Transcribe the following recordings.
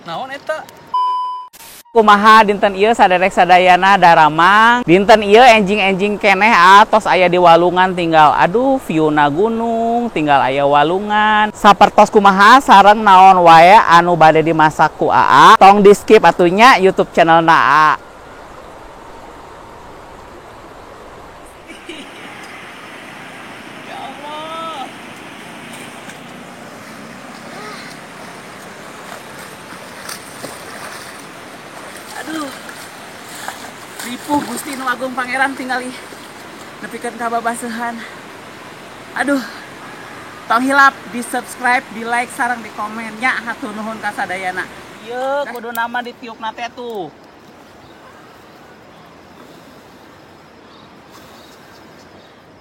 Naon eta? Kumaha dinten ieu saderek sadayana daramang. Dinten ieu enjing-enjing keneh tos aya di walungan tinggal aduh viewna gunung, tinggal aya walungan. Sapertos kumaha sareng naon wae anu bade dimasak ku AA. Tong di-skip atunya YouTube channelna AA. Ya Allah. Aduh. Ripuh Gusti Nu Agung Pangeran tinggali nepikeun ka babaseuhan. Aduh. Tong hilap di subscribe, di like, sareng di komen nya hatur nuhun ka sadayana. Ieu kudu nama ditiupna teh tuh.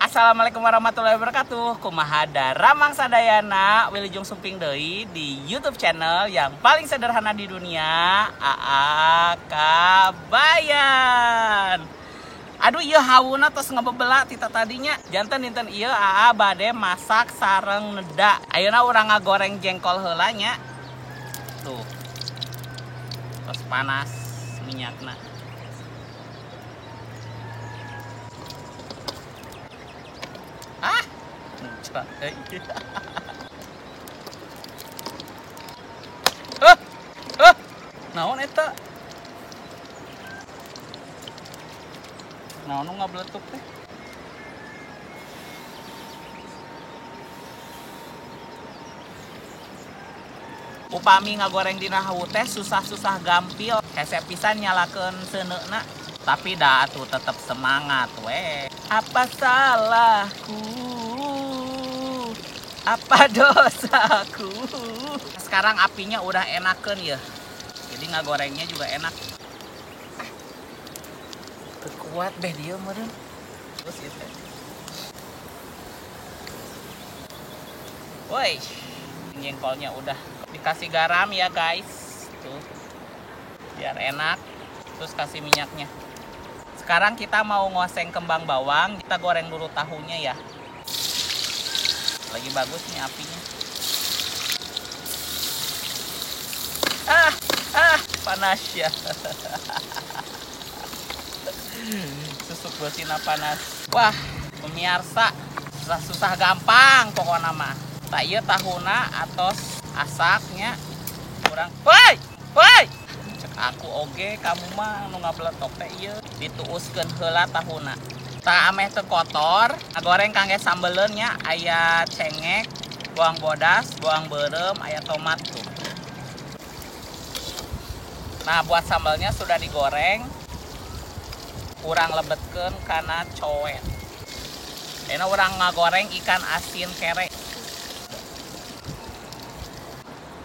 Assalamualaikum warahmatullahi wabarakatuh. Kumaha daramang sadayana Wilujeng Sumping deui di YouTube channel yang paling sederhana di dunia, AA Kabayan. Aduh ieu hawuna tos ngebebela tita tadinya. Janten dinten ieu AA bade masak sareng neda. Ayeuna urang ngagoreng jengkol heula nya. Tuh. Tos panas minyakna. Ah, muncrat. Naon eta? Naon nu ngabeletuk teh? Upami ngagoreng dina hawu teh susah-susah gampil. Hese pisan nyalakeun seuneuna, tapi da atuh tetep semangat we. Apa salahku? Apa dosaku? Sekarang apinya udah enakeun ya. Jadi ngagorengnya juga enak. Kuat deh dia meureun. Terus itu. Woi, jengkolnya udah dikasih garam ya guys. Tuh. Biar enak. Terus kasih minyaknya. Sekarang kita mau ngoseng kembang bawang, kita goreng dulu tahunya ya. Lagi bagus nih apinya. Panas ya. Susuk beusina panas. Wah, pemirsa, susah-susah gampang pokoknya mah. Tak ieu tahuna atos asaknya kurang. Woi! Aku oge kamu mah nu ngabeletok teh ieu dituuskeun heula tahuna. Tah ameh teu kotor, ngagoreng kangge sambeleun nya aya cengek, bawang bodas, bawang beureum, aya tomat tuh. Nah, buat sambalnya sudah digoreng. Urang lebetkeun kana coet. Dena urang ngagoreng ikan asin kere.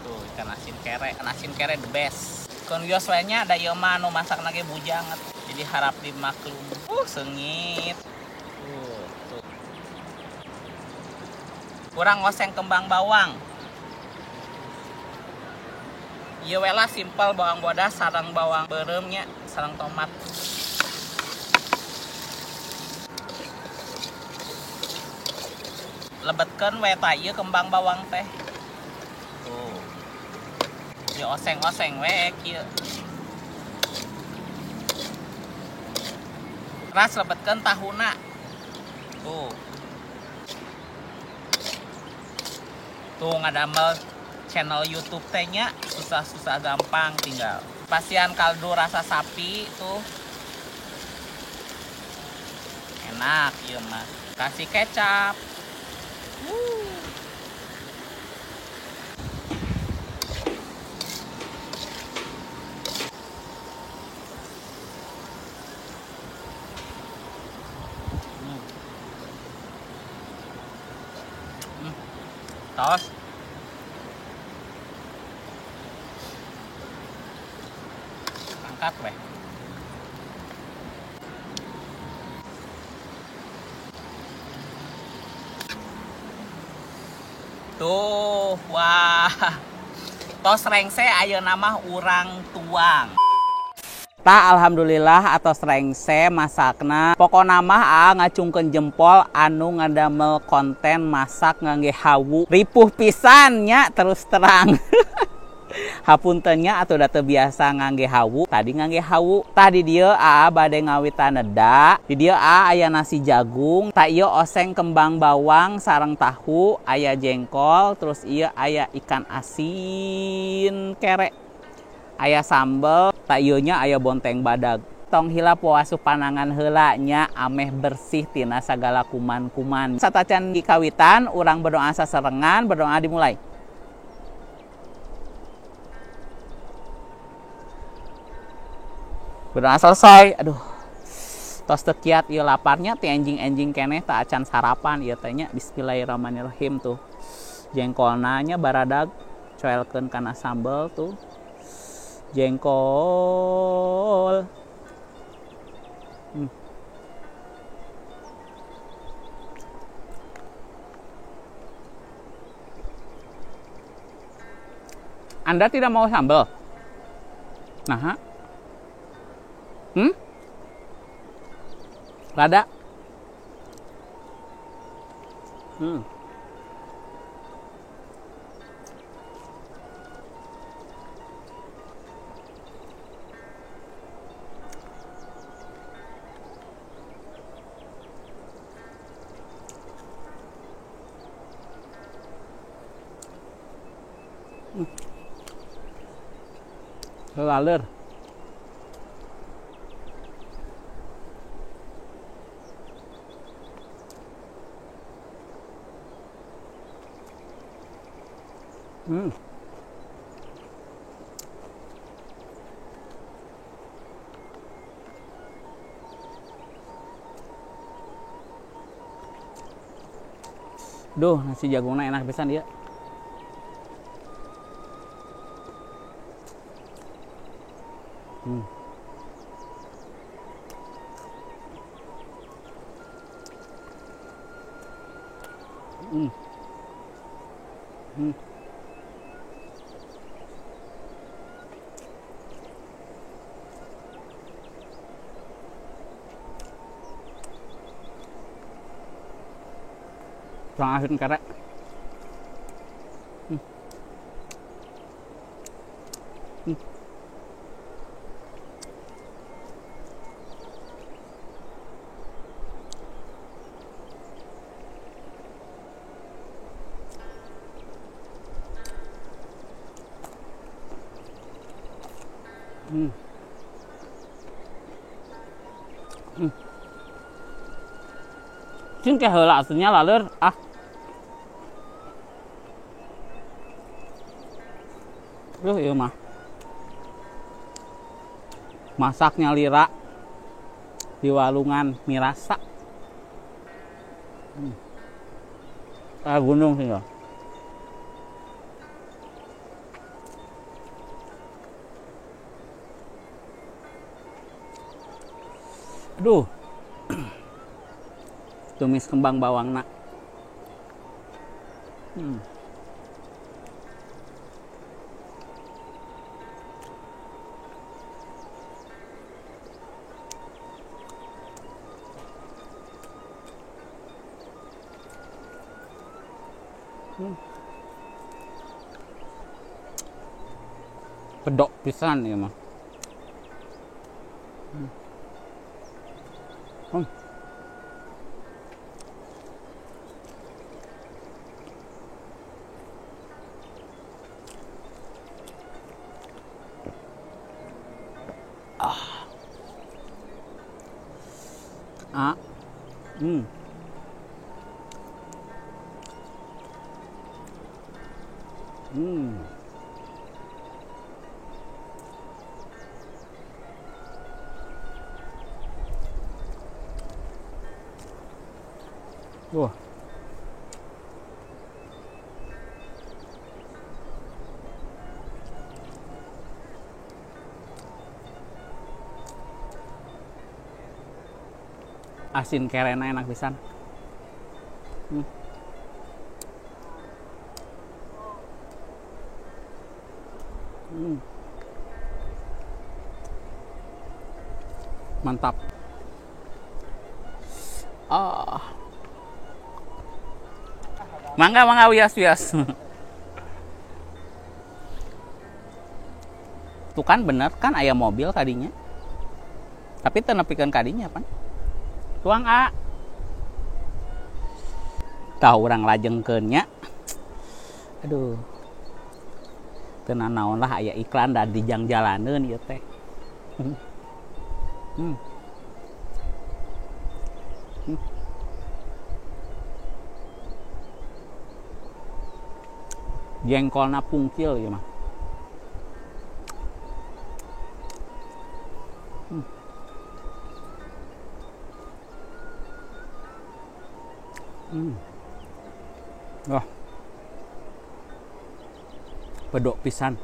Tuh, ikan asin kere. Ikan asin kere the best. Kun geus we nya da ieu mah anu masak nage bujang atuh. Jadi harap dimaklum. Seungit. Tuh. Kurang ngoseng kembang bawang. Ieu we lah simpel bawang bodas sareng bawang beureum nya, sareng tomat. Lebetkeun we ta ieu kembang bawang teh. Tuh. Oseng-oseng we kieu. Ras lebetkeun tahuna. Tuh. Tuh ngadamel channel YouTube teh nya susah-susah gampang tinggal. Pasian kaldu rasa sapi tuh. Enak ieu mah. Kasih kecap. Tos. Angkat weh. Tuh, wah. Tos rengse ayeuna mah urang tuang. Ta alhamdulillah atos rengse masakna. Pokona mah ngacungkeun jempol anu ngadamel konten masak ngangge hawu. Ripuh pisan nya terus terang. Hapuntennya atau data biasa ngangge hawu. Tadi ngangge hawu. Tadi dia aa bade ngawitan neda. Di dia aya nasi jagung. Tak iya oseng kembang bawang sareng tahu. Aya jengkol. Terus iya aya ikan asin kere. Aya sambal. Tak iyonya aya bonteng badag. Tong hila puasu panangan helanya ameh bersih tina sagala kuman-kuman. Satacan di kawitan, urang berdoa saserengan, berdoa dimulai. Berdoa selesai. Aduh. Tos teu kiat ieu laparnya ti enjing-enjing keneh tak acan sarapan ieu teh nya. Bismillahirrahmanirrahim tuh. Jengkolna nya baradag coelkeun kana sambal tuh. Jengkol. Anda tidak mau sambal? Nah, Lada? Laler. Duh, nasi jagungnya enak pisan dia. Kurang asin kere. Cing ke heula aslinya laler ah. Iya mah. Masaknya lira di Walungan Mirasa. Gunung sih ya. Aduh. Tumis kembang bawang nak. Pedok pisan ya mah. Wah. Asin kerena enak pisan. Mantap. Mangga wias. tuh kan bener kan aya mobil kadinya. Tapi teu nepikeun kadinya pan. Tuang A. Tah urang lajengkeun nya. Aduh. Teu naon lah aya iklan da di jalaneun ieu teh. Jengkolna pungkil ieu mah. Wah. Pedok pisan.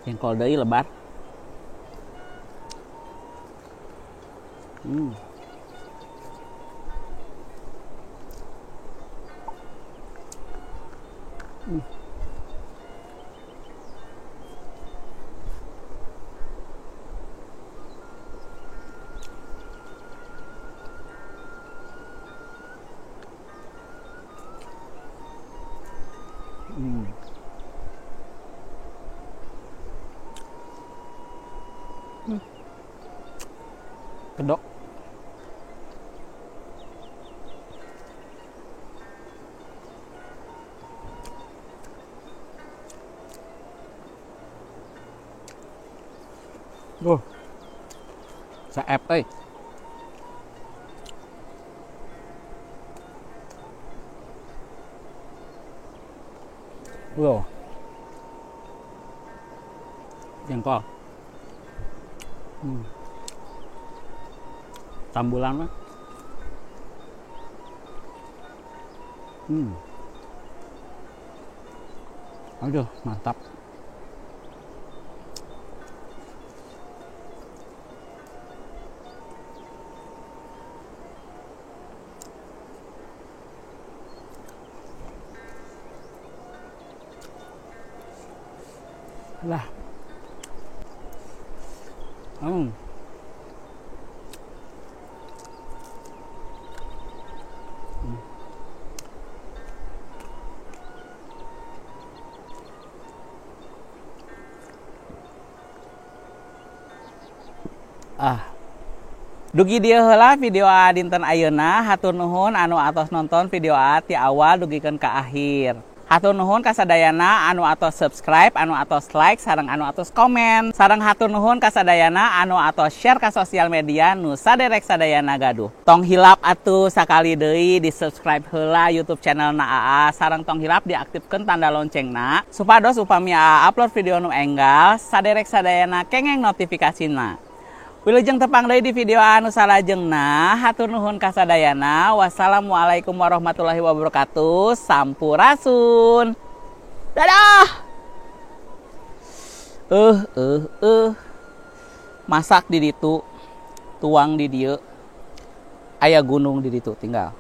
Jengkol deui lebar. Kedok. Saep euy. Jengkol. Tambulan mah. Aduh, mantap. Lah. Dugi dieu heula video dinten ayeuna. Hatur nuhun anu atos nonton video ti awal dugikeun ka akhir. Hatur nuhun kasadayana anu atos subscribe, anu atos like, sareng anu atos komen. Sareng hatur nuhun kasadayana anu atos share ka sosial media nu saderek sadayana gaduh. Tong hilap atuh sakali deui di subscribe heula YouTube channelna AA. Sareng tong hilap diaktifkeun tanda loncengna supados upami AA upload video nu enggal saderek sadayana kengeng notifikasina. Wilujeng tepang deui di video anu salajengna. Hatur nuhun kasadayana. Wassalamualaikum warahmatullahi wabarakatuh. Sampurasun. Dadah. Masak di ditu, tuang di dieu. Aya gunung di ditu tinggal.